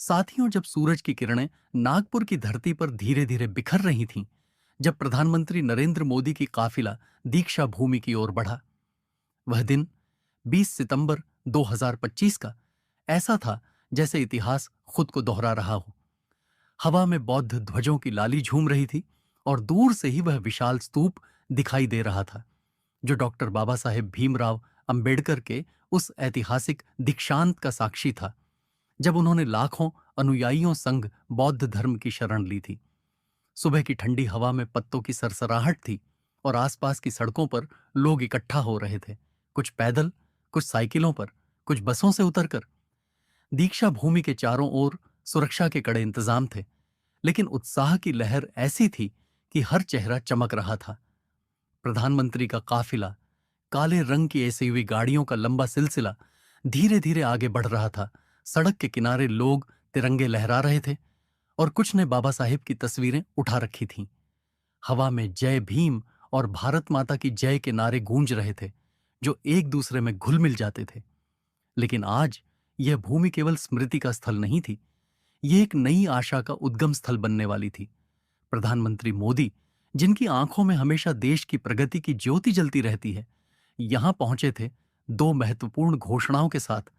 साथियों, जब सूरज की किरणें नागपुर की धरती पर धीरे धीरे बिखर रही थीं, जब प्रधानमंत्री नरेंद्र मोदी की काफिला दीक्षा भूमि की ओर बढ़ा, वह दिन 20 सितंबर 2025 का ऐसा था जैसे इतिहास खुद को दोहरा रहा हो। हवा में बौद्ध ध्वजों की लाली झूम रही थी और दूर से ही वह विशाल स्तूप दिखाई दे रहा था जो डॉक्टर बाबा साहेब भीमराव अंबेडकर के उस ऐतिहासिक दीक्षांत का साक्षी था जब उन्होंने लाखों अनुयायियों संग बौद्ध धर्म की शरण ली थी। सुबह की ठंडी हवा में पत्तों की सरसराहट थी और आसपास की सड़कों पर लोग इकट्ठा हो रहे थे, कुछ पैदल, कुछ साइकिलों पर, कुछ बसों से उतरकर। दीक्षा भूमि के चारों ओर सुरक्षा के कड़े इंतजाम थे, लेकिन उत्साह की लहर ऐसी थी कि हर चेहरा चमक रहा था। प्रधानमंत्री का काफिला, काले रंग की एसयूवी गाड़ियों का लंबा सिलसिला धीरे धीरे आगे बढ़ रहा था। सड़क के किनारे लोग तिरंगे लहरा रहे थे और कुछ ने बाबा साहेब की तस्वीरें उठा रखी थीं। हवा में जय भीम और भारत माता की जय के नारे गूंज रहे थे जो एक दूसरे में घुल मिल जाते थे। लेकिन आज यह भूमि केवल स्मृति का स्थल नहीं थी, यह एक नई आशा का उद्गम स्थल बनने वाली थी। प्रधानमंत्री मोदी, जिनकी आंखों में हमेशा देश की प्रगति की ज्योति जलती रहती है, यहां पहुंचे थे दो महत्वपूर्ण घोषणाओं के साथ।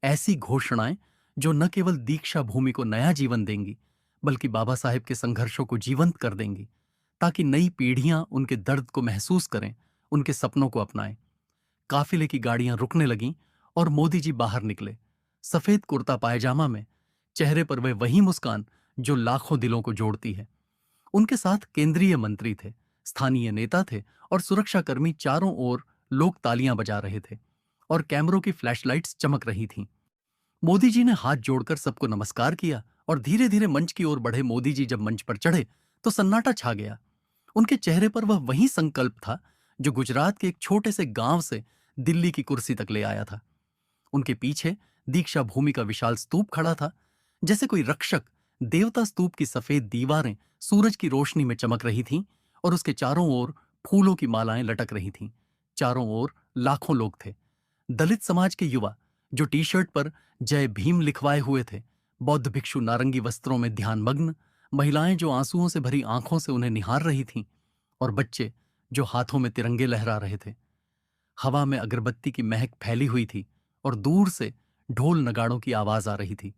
ऐसी घोषणाएं जो न केवल दीक्षा भूमि को नया जीवन देंगी, बल्कि बाबा साहेब के संघर्षों को जीवंत कर देंगी, ताकि नई पीढ़ियां उनके दर्द को महसूस करें, उनके सपनों को अपनाएं। काफिले की गाड़ियां रुकने लगीं और मोदी जी बाहर निकले, सफेद कुर्ता पायजामा में, चेहरे पर वही मुस्कान जो लाखों दिलों को जोड़ती है। उनके साथ केंद्रीय मंत्री थे, स्थानीय नेता थे और सुरक्षाकर्मी। चारों ओर लोग तालियां बजा रहे थे और कैमरों की फ्लैशलाइट्स चमक रही थीं। मोदी जी ने हाथ जोड़कर सबको नमस्कार किया और धीरे धीरे मंच की ओर बढ़े। मोदी जी जब मंच पर चढ़े तो सन्नाटा छा गया। उनके चेहरे पर वही संकल्प था जो गुजरात के एक छोटे से गांव से दिल्ली की कुर्सी तक ले आया था। उनके पीछे दीक्षा भूमि का विशाल स्तूप खड़ा था, जैसे कोई रक्षक देवता। स्तूप की सफेद दीवारें सूरज की रोशनी में चमक रही थीं और उसके चारों ओर फूलों की मालाएं लटक रही थीं। चारों ओर लाखों लोग थे, दलित समाज के युवा जो टी शर्ट पर जय भीम लिखवाए हुए थे, बौद्ध भिक्षु नारंगी वस्त्रों में ध्यानमग्न, महिलाएं जो आंसुओं से भरी आंखों से उन्हें निहार रही थीं, और बच्चे जो हाथों में तिरंगे लहरा रहे थे। हवा में अगरबत्ती की महक फैली हुई थी और दूर से ढोल नगाड़ों की आवाज आ रही थी।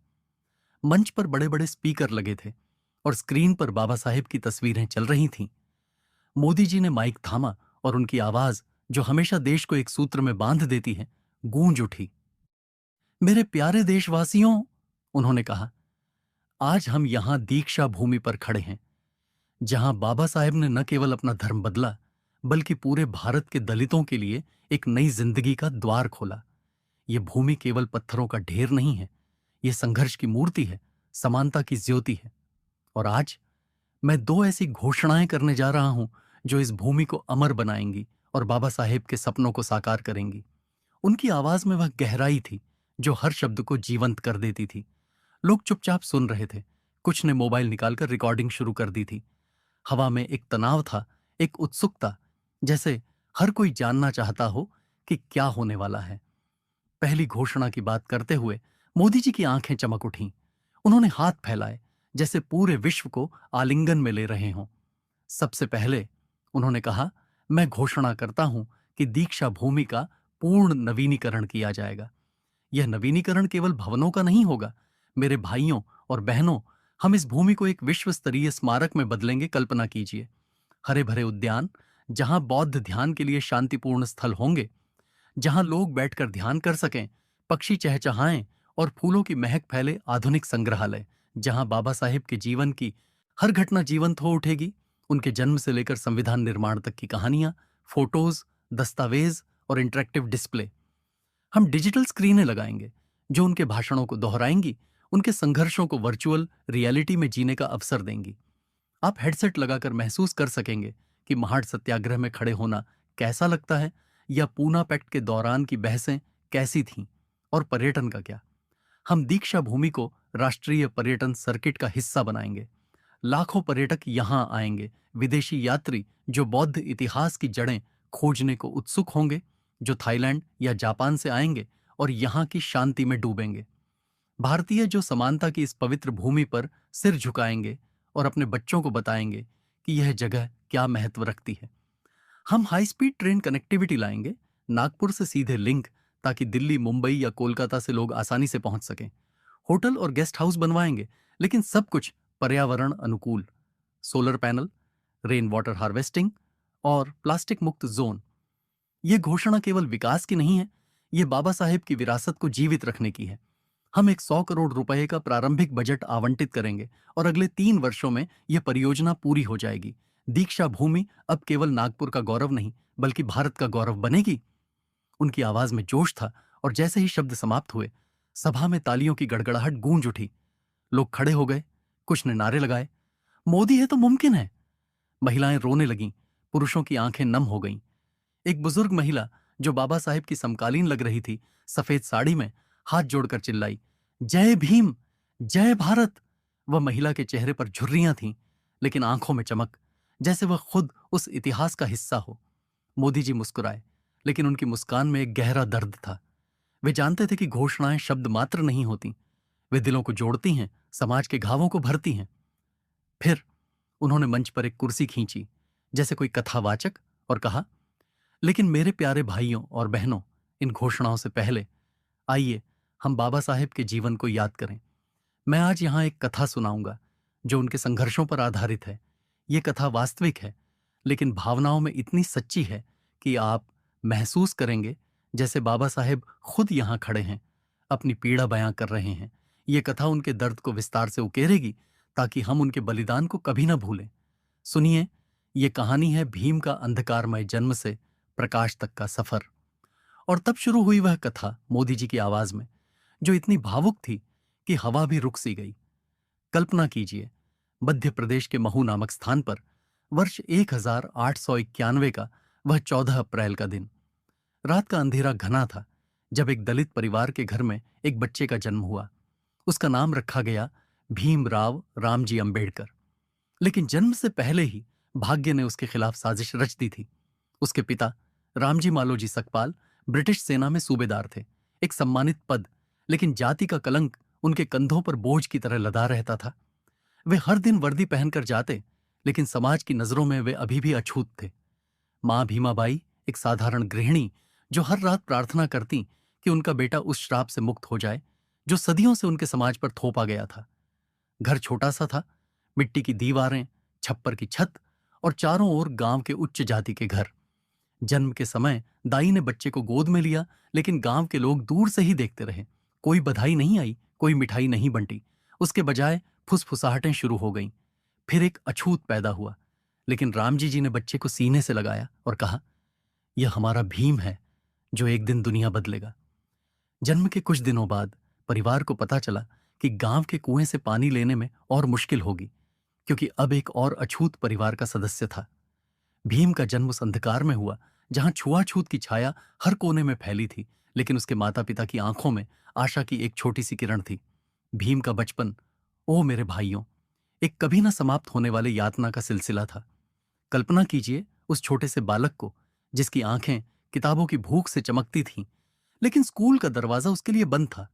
मंच पर बड़े बड़े स्पीकर लगे थे और स्क्रीन पर बाबा साहेब की तस्वीरें चल रही थीं। मोदी जी ने माइक थामा और उनकी आवाज, जो हमेशा देश को एक सूत्र में बांध देती है, गूंज उठी। मेरे प्यारे देशवासियों, उन्होंने कहा, आज हम यहां दीक्षा भूमि पर खड़े हैं, जहां बाबा साहेब ने न केवल अपना धर्म बदला, बल्कि पूरे भारत के दलितों के लिए एक नई जिंदगी का द्वार खोला। यह भूमि केवल पत्थरों का ढेर नहीं है, यह संघर्ष की मूर्ति है, समानता की ज्योति है। और आज मैं दो ऐसी घोषणाएं करने जा रहा हूं जो इस भूमि को अमर बनाएंगी और बाबा साहेब के सपनों को साकार करेंगी। उनकी आवाज में वह गहराई थी जो हर शब्द को जीवंत कर देती थी। लोग चुपचाप सुन रहे थे, कुछ ने मोबाइल निकालकर रिकॉर्डिंग शुरू कर दी थी। हवा में एक तनाव था, एक उत्सुकता, जैसे हर कोई जानना चाहता हो कि क्या होने वाला है। पहली घोषणा की बात करते हुए मोदी जी की आंखें चमक उठीं। उन्होंने हाथ फैलाए, जैसे पूरे विश्व को आलिंगन में ले रहे हों। सबसे पहले उन्होंने कहा, मैं घोषणा करता हूं कि दीक्षा भूमि का पूर्ण नवीनीकरण किया जाएगा। यह नवीनीकरण केवल भवनों का नहीं होगा। मेरे भाइयों और बहनों, हम इस भूमि को एक विश्व स्तरीय स्मारक में बदलेंगे। कल्पना कीजिए, हरे भरे उद्यान, जहां बौद्ध ध्यान के लिए शांतिपूर्ण स्थल होंगे, जहां लोग बैठकर ध्यान कर सकें, पक्षी चहचहाएं और फूलों की महक फैले। आधुनिक संग्रहालय, जहां बाबा साहेब के जीवन की हर घटना जीवंत हो उठेगी, उनके जन्म से लेकर संविधान निर्माण तक की कहानियां, फोटोज, दस्तावेज और इंटरेक्टिव डिस्प्ले। हम डिजिटल स्क्रीनें लगाएंगे जो उनके भाषणों को दोहराएंगी, उनके संघर्षों को वर्चुअल रियलिटी में जीने का अवसर देंगी। आप हेडसेट लगाकर महसूस कर सकेंगे कि महाड़ सत्याग्रह में खड़े होना कैसा लगता है, या पूना पैक्ट के दौरान की बहसें कैसी थीं। और पर्यटन का क्या? हम दीक्षा भूमि को राष्ट्रीय पर्यटन सर्किट का हिस्सा बनाएंगे। लाखों पर्यटक यहां आएंगे, विदेशी यात्री जो बौद्ध इतिहास की जड़ें खोजने को उत्सुक होंगे, जो थाईलैंड या जापान से आएंगे और यहां की शांति में डूबेंगे। भारतीय जो समानता की इस पवित्र भूमि पर सिर झुकाएंगे और अपने बच्चों को बताएंगे कि यह जगह क्या महत्व रखती है। हम हाई स्पीड ट्रेन कनेक्टिविटी लाएंगे, नागपुर से सीधे लिंक, ताकि दिल्ली, मुंबई या कोलकाता से लोग आसानी से पहुंच सकें। होटल और गेस्ट हाउस बनवाएंगे, लेकिन सब कुछ पर्यावरण अनुकूल। Solar panel, rain water harvesting और प्लास्टिक मुक्त जोन। ये घोषणा केवल विकास की नहीं है, ये बाबा साहेब की विरासत को जीवित रखने की है। हम एक 100 करोड़ रुपए का प्रारंभिक बजट आवंटित करेंगे और अगले 3 वर्षों में यह परियोजना पूरी हो जाएगी। दीक्षा भूमि अब केवल नागपुर का गौरव नहीं, बल्कि भारत का गौरव बनेगी। उनकी आवाज में जोश था और जैसे ही शब्द समाप्त हुए, सभा में तालियों की गड़गड़ाहट गूंज उठी। लोग खड़े हो गए, कुछ ने नारे लगाए, मोदी है तो मुमकिन है। महिलाएं रोने लगीं, पुरुषों की आंखें नम हो गईं। एक बुजुर्ग महिला जो बाबा साहेब की समकालीन लग रही थी, सफेद साड़ी में, हाथ जोड़कर चिल्लाई, जय भीम, जय भारत। वह महिला के चेहरे पर झुर्रियां थीं, लेकिन आंखों में चमक, जैसे वह खुद उस इतिहास का हिस्सा हो। मोदी जी मुस्कुराए, लेकिन उनकी मुस्कान में एक गहरा दर्द था। वे जानते थे कि घोषणाएं शब्द मात्र नहीं होती, वे दिलों को जोड़ती हैं, समाज के घावों को भरती हैं। फिर उन्होंने मंच पर एक कुर्सी खींची, जैसे कोई कथावाचक, और कहा, लेकिन मेरे प्यारे भाइयों और बहनों, इन घोषणाओं से पहले आइए हम बाबा साहेब के जीवन को याद करें। मैं आज यहां एक कथा सुनाऊंगा जो उनके संघर्षों पर आधारित है। ये कथा वास्तविक है, लेकिन भावनाओं में इतनी सच्ची है कि आप महसूस करेंगे जैसे बाबा साहेब खुद यहां खड़े हैं, अपनी पीड़ा बयां कर रहे हैं। ये कथा उनके दर्द को विस्तार से उकेरेगी, ताकि हम उनके बलिदान को कभी ना भूलें। सुनिए, ये कहानी है भीम का अंधकारमय जन्म से प्रकाश तक का सफर। और तब शुरू हुई वह कथा मोदी जी की आवाज में, जो इतनी भावुक थी कि हवा भी रुक सी गई। कल्पना कीजिए, मध्य प्रदेश के महू नामक स्थान पर वर्ष 1891 का वह 14 अप्रैल का दिन। रात का अंधेरा घना था जब एक दलित परिवार के घर में एक बच्चे का जन्म हुआ। उसका नाम रखा गया भीमराव रामजी अंबेडकर। लेकिन जन्म से पहले ही भाग्य ने उसके खिलाफ साजिश रच दी थी। उसके पिता रामजी मालोजी सकपाल ब्रिटिश सेना में सूबेदार थे, एक सम्मानित पद, लेकिन जाति का कलंक उनके कंधों पर बोझ की तरह लदा रहता था। वे हर दिन वर्दी पहनकर जाते, लेकिन समाज की नजरों में वे अभी भी अछूत थे। मां भीमाबाई एक साधारण गृहिणी, जो हर रात प्रार्थना करती कि उनका बेटा उस श्राप से मुक्त हो जाए जो सदियों से उनके समाज पर थोपा गया था। घर छोटा सा था, मिट्टी की दीवारें, छप्पर की छत और चारों ओर गांव के उच्च जाति के घर। जन्म के समय दाई ने बच्चे को गोद में लिया, लेकिन गांव के लोग दूर से ही देखते रहे। कोई बधाई नहीं आई, कोई मिठाई नहीं बंटी। उसके बजाय फुसफुसाहटें शुरू हो गईं। फिर एक अछूत पैदा हुआ, लेकिन रामजी जी ने बच्चे को सीने से लगाया और कहा, यह हमारा भीम है जो एक दिन दुनिया बदलेगा। जन्म के कुछ दिनों बाद परिवार को पता चला कि गांव के कुएं से पानी लेने में और मुश्किल होगी, क्योंकि अब एक और अछूत परिवार का सदस्य था। भीम का जन्म उस अंधकार में हुआ जहां छुआछूत की छाया हर कोने में फैली थी, लेकिन उसके माता पिता की आंखों में आशा की एक छोटी सी किरण थी। भीम का बचपन, ओ मेरे भाइयों, एक कभी ना समाप्त होने वाले यातना का सिलसिला था। कल्पना कीजिए उस छोटे से बालक को, जिसकी आंखें किताबों की भूख से चमकती थीं, लेकिन स्कूल का दरवाजा उसके लिए बंद था।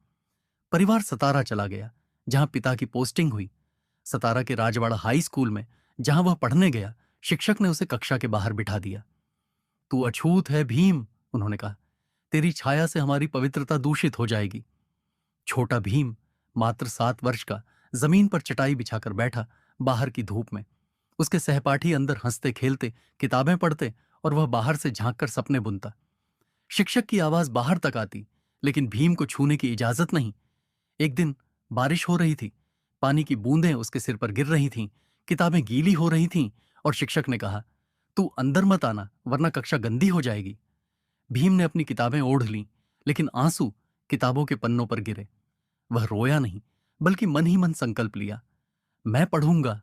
परिवार सतारा चला गया, जहां पिता की पोस्टिंग हुई। सतारा के राजवाड़ा हाई स्कूल में जहां वह पढ़ने गया, शिक्षक ने उसे कक्षा के बाहर बिठा दिया। तू अछूत है भीम, उन्होंने कहा, तेरी छाया से हमारी पवित्रता दूषित हो जाएगी। छोटा भीम, मात्र 7 वर्ष का, जमीन पर चटाई बिछाकर बैठा, बाहर की धूप में। उसके सहपाठी अंदर हंसते खेलते, किताबें पढ़ते, और वह बाहर से झांककर सपने बुनता। शिक्षक की आवाज बाहर तक आती, लेकिन भीम को छूने की इजाजत नहीं। एक दिन बारिश हो रही थी, पानी की बूंदें उसके सिर पर गिर रही थीं, किताबें गीली हो रही थीं, और शिक्षक ने कहा, तू अंदर मत आना, वरना कक्षा गंदी हो जाएगी। भीम ने अपनी किताबें ओढ़ लीं, लेकिन आंसू किताबों के पन्नों पर गिरे। वह रोया नहीं, बल्कि मन ही मन संकल्प लिया, मैं पढ़ूंगा,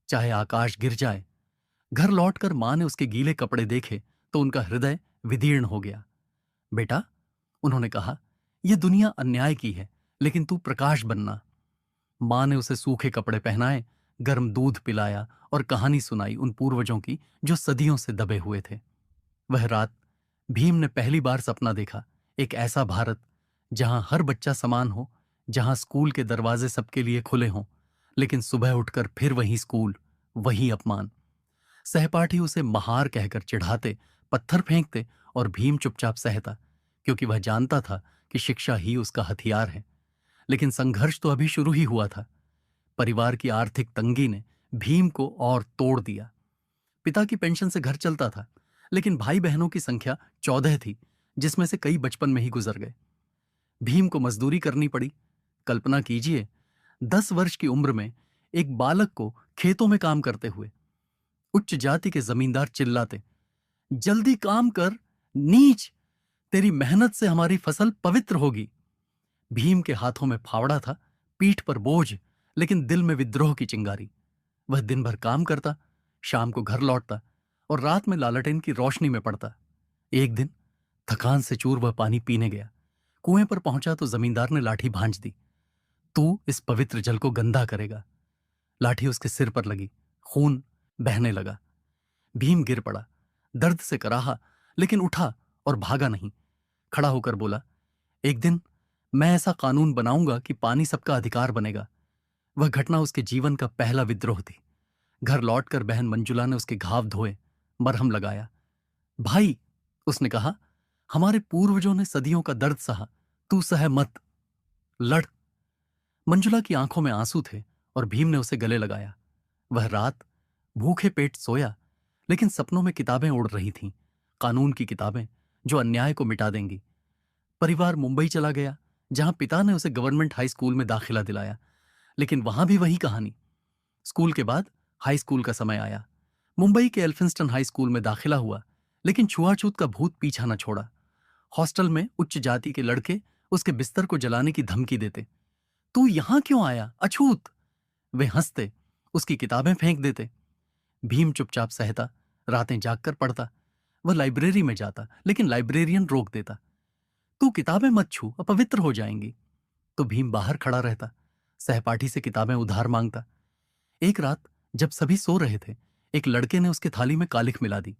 चाहे आकाश गिर जाए। घर लौटकर मां ने उसके गीले कपड़े देखे तो उनका हृदय विदीर्ण हो गया। बेटा, उन्होंने कहा, यह दुनिया अन्याय की है, लेकिन तू प्रकाश बनना। मां ने उसे सूखे कपड़े पहनाए, गर्म दूध पिलाया और कहानी सुनाई उन पूर्वजों की जो सदियों से दबे हुए थे। वह रात भीम ने पहली बार सपना देखा, एक ऐसा भारत जहां हर बच्चा समान हो, जहां स्कूल के दरवाजे सबके लिए खुले हों, लेकिन सुबह उठकर फिर वही स्कूल, वही अपमान। सहपाठी उसे महार कहकर चिढ़ाते, पत्थर फेंकते और भीम चुपचाप सहता, क्योंकि वह जानता था कि शिक्षा ही उसका हथियार है। लेकिन संघर्ष तो अभी शुरू ही हुआ था। परिवार की आर्थिक तंगी ने भीम को और तोड़ दिया। पिता की पेंशन से घर चलता था, लेकिन भाई बहनों की संख्या 14 थी, जिसमें से कई बचपन में ही गुजर गए। भीम को मजदूरी करनी पड़ी। कल्पना कीजिए, 10 वर्ष की उम्र में एक बालक को खेतों में काम करते हुए। उच्च जाति के जमींदार चिल्लाते, जल्दी काम कर, नीच, तेरी मेहनत से हमारी फसल पवित्र होगी। भीम के हाथों में फावड़ा था, पीठ पर बोझ, लेकिन दिल में विद्रोह की चिंगारी। वह दिन भर काम करता, शाम को घर लौटता और रात में लालटेन की रोशनी में पड़ता। एक दिन थकान से चूर वह पानी पीने गया। कुएं पर पहुंचा तो जमींदार ने लाठी भांज दी। तू इस पवित्र जल को गंदा करेगा। लाठी उसके सिर पर लगी, खून बहने लगा। भीम गिर पड़ा, दर्द से कराहा, लेकिन उठा और भागा नहीं। खड़ा होकर बोला, एक दिन मैं ऐसा कानून बनाऊंगा कि पानी सबका अधिकार बनेगा। वह घटना उसके जीवन का पहला विद्रोह थी। घर लौटकर बहन मंजुला ने उसके घाव धोए, मरहम लगाया। भाई, उसने कहा, हमारे पूर्वजों ने सदियों का दर्द सहा, तू सह मत, लड़। मंजुला की आंखों में आंसू थे और भीम ने उसे गले लगाया। वह रात भूखे पेट सोया, लेकिन सपनों में किताबें उड़ रही थीं, कानून की किताबें जो अन्याय को मिटा देंगी। परिवार मुंबई चला गया, जहां पिता ने उसे गवर्नमेंट हाई स्कूल में दाखिला दिलाया, लेकिन वहां भी वही कहानी। स्कूल के बाद हाई स्कूल का समय आया। मुंबई के एल्फिंस्टन हाई स्कूल में दाखिला हुआ, लेकिन छुआछूत का भूत पीछा न छोड़ा। हॉस्टल में उच्च जाति के लड़के उसके बिस्तर को जलाने की धमकी देते। तू यहां क्यों आया, अछूत? वे हंसते, उसकी किताबें फेंक देते। भीम चुपचाप सहता, रातें जागकर पढ़ता। वह लाइब्रेरी में जाता, लेकिन लाइब्रेरियन रोक देता। तू किताबें मत छू, अपवित्र हो जाएंगी। तो भीम बाहर खड़ा रहता, सहपाठी से किताबें उधार मांगता। एक रात जब सभी सो रहे थे, एक लड़के ने उसके थाली में कालिख मिला दी।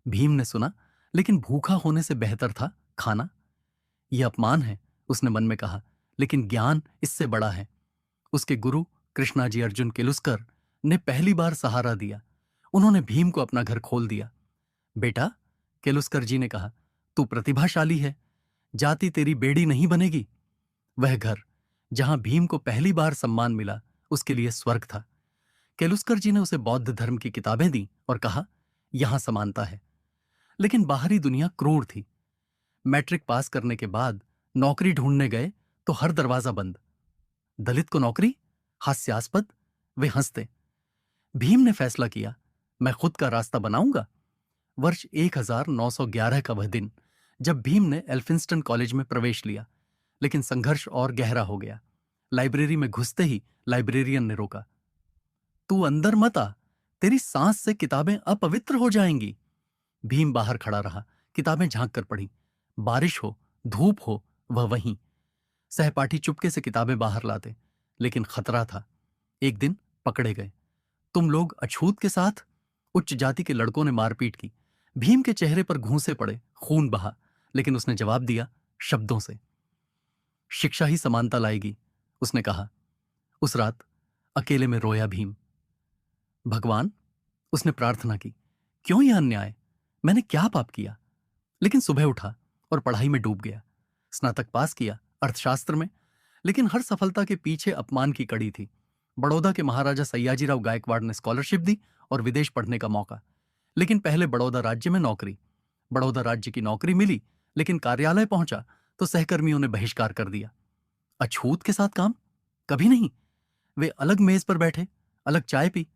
भीम ने सुना, लेकिन भूखा होने से बेहतर था खाना। यह अपमान है, उसने मन में कहा, लेकिन ज्ञान इससे बड़ा है। उसके गुरु कृष्णाजी अर्जुन केलुस्कर ने पहली बार सहारा दिया। उन्होंने भीम को अपना घर खोल दिया। बेटा, केलुस्कर जी ने कहा, तू प्रतिभाशाली है, जाति तेरी बेड़ी नहीं बनेगी। वह घर जहां भीम को पहली बार सम्मान मिला, उसके लिए स्वर्ग था। केलुस्कर जी ने उसे बौद्ध धर्म की किताबें दी और कहा, यहां समानता है। लेकिन बाहरी दुनिया क्रूर थी। मैट्रिक पास करने के बाद नौकरी ढूंढने गए तो हर दरवाजा बंद। दलित को नौकरी? हास्यास्पद। वे हंसते। भीम ने फैसला किया, मैं खुद का रास्ता बनाऊंगा। वर्ष 1911 का वह दिन, जब भीम ने एल्फिंस्टन कॉलेज में प्रवेश लिया, लेकिन संघर्ष और गहरा हो गया। लाइब्रेरी में घुसते ही लाइब्रेरियन ने रोका। तू अंदर मत आ, तेरी सांस से किताबें अपवित्र हो जाएंगी। भीम बाहर खड़ा रहा, किताबें झांक कर पढ़ी। बारिश हो, धूप हो, वह वहीं। सहपाठी चुपके से किताबें बाहर लाते, लेकिन खतरा था। एक दिन पकड़े गए। तुम लोग अछूत के साथ? उच्च जाति के लड़कों ने मारपीट की। भीम के चेहरे पर घूंसे पड़े, खून बहा, लेकिन उसने जवाब दिया शब्दों से। शिक्षा ही समानता लाएगी, उसने कहा। उस रात अकेले में रोया भीम। भगवान, उसने प्रार्थना की, क्यों यह अन्याय? मैंने क्या पाप किया? लेकिन सुबह उठा और पढ़ाई में डूब गया। स्नातक पास किया अर्थशास्त्र में, लेकिन हर सफलता के पीछे अपमान की कड़ी थी। बड़ौदा के महाराजा सयाजीराव गायकवाड़ ने स्कॉलरशिप दी और विदेश पढ़ने का मौका, लेकिन पहले बड़ौदा राज्य में नौकरी। बड़ौदा राज्य की नौकरी मिली, लेकिन कार्यालय पहुंचा तो सहकर्मियों ने बहिष्कार कर दिया। अछूत के साथ काम? कभी नहीं। वे अलग मेज पर बैठे, अलग चाय पी।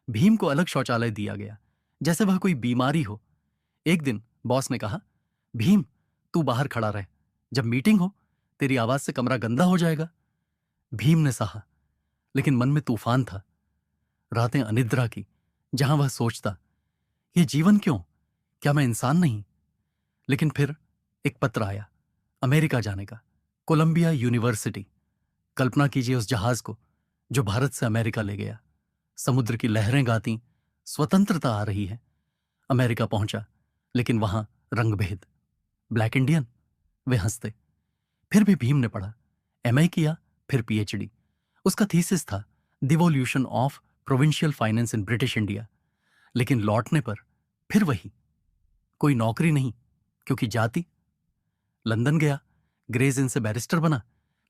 भीम को अलग शौचालय दिया गया, जैसे वह कोई बीमारी हो। एक दिन बॉस ने कहा, भीम, तू बाहर खड़ा रह, जब मीटिंग हो तेरी आवाज से कमरा गंदा हो जाएगा। भीम ने सहा, लेकिन मन में तूफान था। रातें अनिद्रा की, जहां वह सोचता, यह जीवन क्यों? क्या मैं इंसान नहीं? लेकिन फिर एक पत्र आया, अमेरिका जाने का, कोलंबिया यूनिवर्सिटी। कल्पना कीजिए उस जहाज को जो भारत से अमेरिका ले गया। समुद्र की लहरें गाती, स्वतंत्रता आ रही है। अमेरिका पहुंचा, लेकिन वहां रंगभेद। Black Indian. वे हंसते। फिर भी भीम ने पढ़ा, एमए किया फिर पीएचडी। उसका थीसिस था devolution of provincial finance in British India. लेकिन लौटने पर फिर वही, कोई नौकरी नहीं क्योंकि जाति। लंदन गया, ग्रेज इन से बैरिस्टर बना,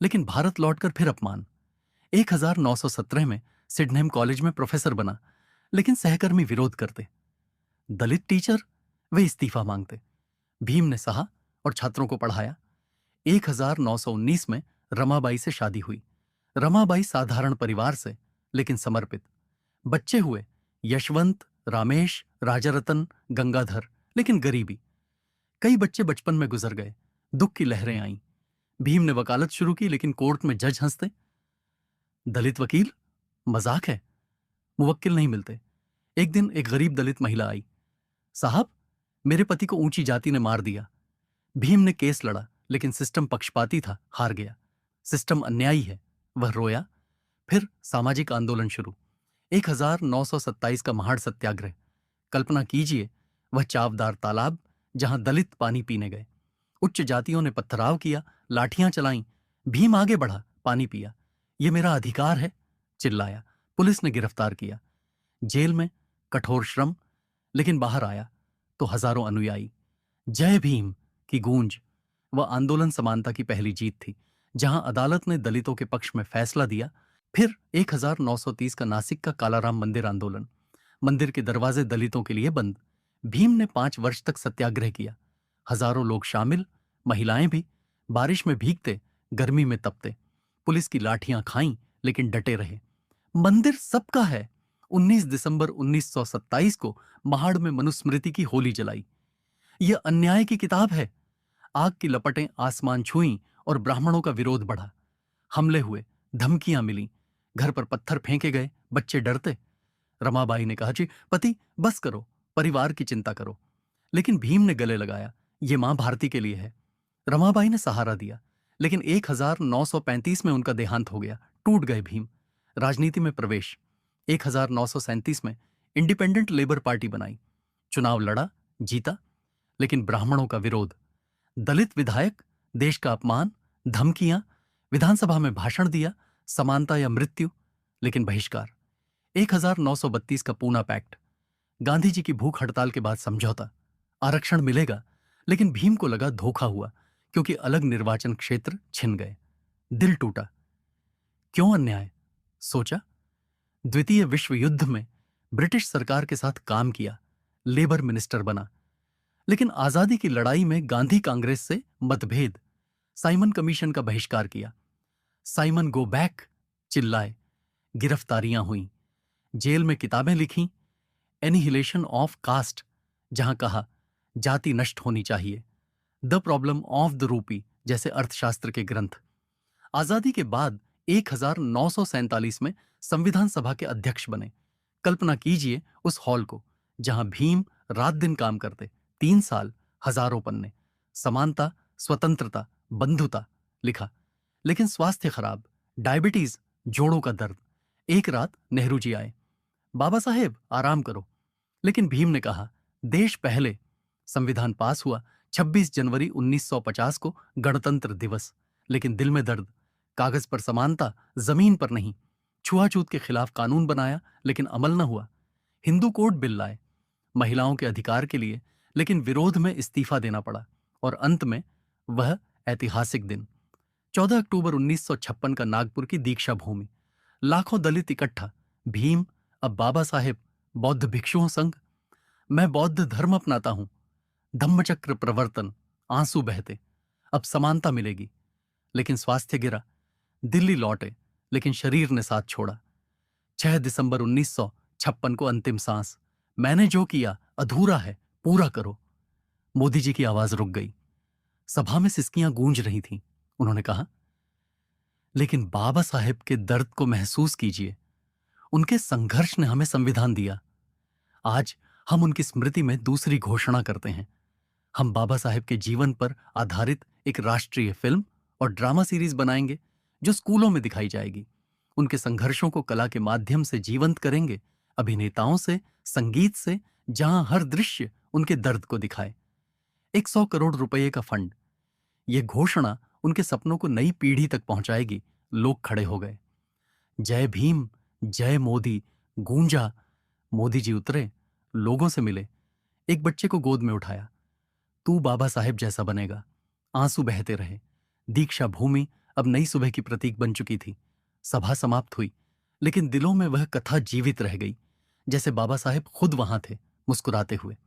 लेकिन भारत लौटकर फिर अपमान। 1917 में सिडनहम कॉलेज में प्रोफेसर बना, लेकिन सहकर्मी विरोध करते। दलित टीचर, वे इस्तीफा मांगते। भीम ने सहा और छात्रों को पढ़ाया। 1919 में रमाबाई से शादी हुई। रमाबाई साधारण परिवार से, लेकिन समर्पित। बच्चे हुए यशवंत, रामेश, राजारतन, गंगाधर, लेकिन गरीबी। कई बच्चे बचपन में गुजर गए, दुख की लहरें आईं। भीम ने वकालत शुरू की, लेकिन कोर्ट में जज हंसते। दलित वकील, मजाक है, मुवक्किल नहीं मिलते। एक दिन एक गरीब दलित महिला आई। साहब, मेरे पति को ऊंची जाति ने मार दिया। भीम ने केस लड़ा, लेकिन सिस्टम पक्षपाती था, हार गया। सिस्टम अन्यायी है, वह रोया। फिर सामाजिक आंदोलन शुरू। 1927 का महाड़ सत्याग्रह। कल्पना कीजिए, वह चावदार तालाब जहां दलित पानी पीने गए। उच्च जातियों ने पत्थराव किया, लाठियां चलाईं। भीम आगे बढ़ा, पानी पिया। यह मेरा अधिकार है, चिल्लाया। पुलिस ने गिरफ्तार किया। जेल में कठोर श्रम, लेकिन बाहर आया तो हजारों अनुयायी। जय भीम की गूंज। वह आंदोलन समानता की पहली जीत थी, जहां अदालत ने दलितों के पक्ष में फैसला दिया। फिर 1930 का नासिक का कालाराम मंदिर आंदोलन। मंदिर के दरवाजे दलितों के लिए बंद। भीम ने 5 वर्ष तक सत्याग्रह किया। हजारों लोग शामिल, महिलाएं भी। बारिश में भीगते, गर्मी में तपते। पुलिस की लाठियां खाईं, लेकिन डटे रहे। मंदिर सबका है। 19 दिसंबर 1927 को महाड़ में मनुस्मृति की होली जलाई। यह अन्याय की किताब है। आग की लपटें आसमान छुईं और ब्राह्मणों का विरोध बढ़ा। हमले हुए, धमकियां मिलीं, घर पर पत्थर फेंके गए, बच्चे डरते। रमाबाई ने कहा, जी पति बस करो, परिवार की चिंता करो। लेकिन भीम ने गले लगाया, ये मां भारती के लिए है। रमाबाई ने सहारा दिया, लेकिन 1935 में उनका देहांत हो गया। टूट गए भीम। राजनीति में प्रवेश। 1937 में इंडिपेंडेंट लेबर पार्टी बनाई। चुनाव लड़ा, जीता, लेकिन ब्राह्मणों का विरोध। दलित विधायक, देश का अपमान, धमकियां। विधानसभा में भाषण दिया, समानता या मृत्यु, लेकिन बहिष्कार। 1932 का पूना पैक्ट। गांधी जी की भूख हड़ताल के बाद समझौता। आरक्षण मिलेगा, लेकिन भीम को लगा धोखा हुआ, क्योंकि अलग निर्वाचन क्षेत्र छिन गए। दिल टूटा। क्यों अन्याय, सोचा। द्वितीय विश्व युद्ध में ब्रिटिश सरकार के साथ काम किया, लेबर मिनिस्टर बना। लेकिन आजादी की लड़ाई में गांधी कांग्रेस से मतभेद। साइमन कमीशन का बहिष्कार किया। साइमन गो बैक, चिल्लाए। गिरफ्तारियां हुईं। जेल में किताबें लिखीं। एनिहिलेशन ऑफ कास्ट, जहां कहा जाति नष्ट होनी चाहिए। The problem of the rupee जैसे अर्थशास्त्र के ग्रंथ। आजादी के बाद 1947 में संविधान सभा के अध्यक्ष बने। कल्पना कीजिए उस हॉल को, जहां भीम रात दिन काम करते। 3 साल, हजारों पन्ने। समानता, स्वतंत्रता, बंधुता लिखा, लेकिन स्वास्थ्य खराब, डायबिटीज, जोड़ों का दर्द। एक रात नेहरू जी आए। बाबा साहेब आराम करो। लेकिन भीम ने कहा, देश पहले। संविधान पास हुआ। 26 जनवरी 1950 को गणतंत्र दिवस। लेकिन दिल में दर्द। कागज पर समानता, जमीन पर नहीं। छुआछूत के खिलाफ कानून बनाया, लेकिन अमल न हुआ। हिंदू कोड बिल लाए, महिलाओं के अधिकार के लिए, लेकिन विरोध में इस्तीफा देना पड़ा। और अंत में वह ऐतिहासिक दिन, 14 अक्टूबर 1956 का नागपुर की दीक्षा भूमि। लाखों दलित इकट्ठा। भीम, अब बाबा साहेब, बौद्ध भिक्षुओं संघ। मैं बौद्ध धर्म अपनाता हूं। धम्मचक्र प्रवर्तन, आंसू बहते। अब समानता मिलेगी। लेकिन स्वास्थ्य गिरा। दिल्ली लौटे, लेकिन शरीर ने साथ छोड़ा। 6 दिसंबर 1956 को अंतिम सांस। मैंने जो किया अधूरा है, पूरा करो। मोदी जी की आवाज रुक गई। सभा में सिसकियां गूंज रही थीं। उन्होंने कहा, लेकिन बाबा साहेब के दर्द को महसूस कीजिए। उनके संघर्ष ने हमें संविधान दिया। आज हम उनकी स्मृति में दूसरी घोषणा करते हैं। हम बाबा साहेब के जीवन पर आधारित एक राष्ट्रीय फिल्म और ड्रामा सीरीज बनाएंगे, जो स्कूलों में दिखाई जाएगी। उनके संघर्षों को कला के माध्यम से जीवंत करेंगे, अभिनेताओं से, संगीत से, जहां हर दृश्य उनके दर्द को दिखाए। 100 करोड़ रुपए का फंड। यह घोषणा उनके सपनों को नई पीढ़ी तक पहुंचाएगी, लोग खड़े हो गए। जय भीम, जय मोदी गूंजा। मोदी जी उतरे, लोगों से मिले, एक बच्चे को गोद में उठाया। तू बाबा साहेब जैसा बनेगा। आंसू बहते रहे। दीक्षा भूमि अब नई सुबह की प्रतीक बन चुकी थी। सभा समाप्त हुई, लेकिन दिलों में वह कथा जीवित रह गई, जैसे बाबा साहेब खुद वहां थे, मुस्कुराते हुए।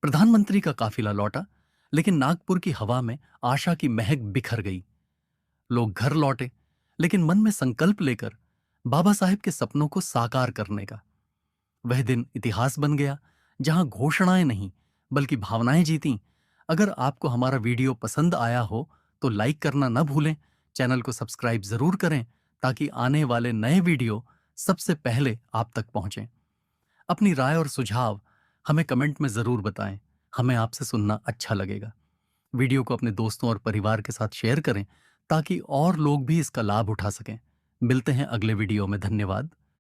प्रधानमंत्री का काफिला लौटा, लेकिन नागपुर की हवा में आशा की महक बिखर गई। लोग घर लौटे, लेकिन मन में संकल्प लेकर बाबा साहेब के सपनों को साकार करने का। वह दिन इतिहास बन गया, जहां घोषणाएं नहीं बल्कि भावनाएं जीतीं। अगर आपको हमारा वीडियो पसंद आया हो तो लाइक करना न भूलें, चैनल को सब्सक्राइब जरूर करें ताकि आने वाले नए वीडियो सबसे पहले आप तक पहुंचें। अपनी राय और सुझाव हमें कमेंट में जरूर बताएं, हमें आपसे सुनना अच्छा लगेगा। वीडियो को अपने दोस्तों और परिवार के साथ शेयर करें ताकि और लोग भी इसका लाभ उठा सकें। मिलते हैं अगले वीडियो में। धन्यवाद।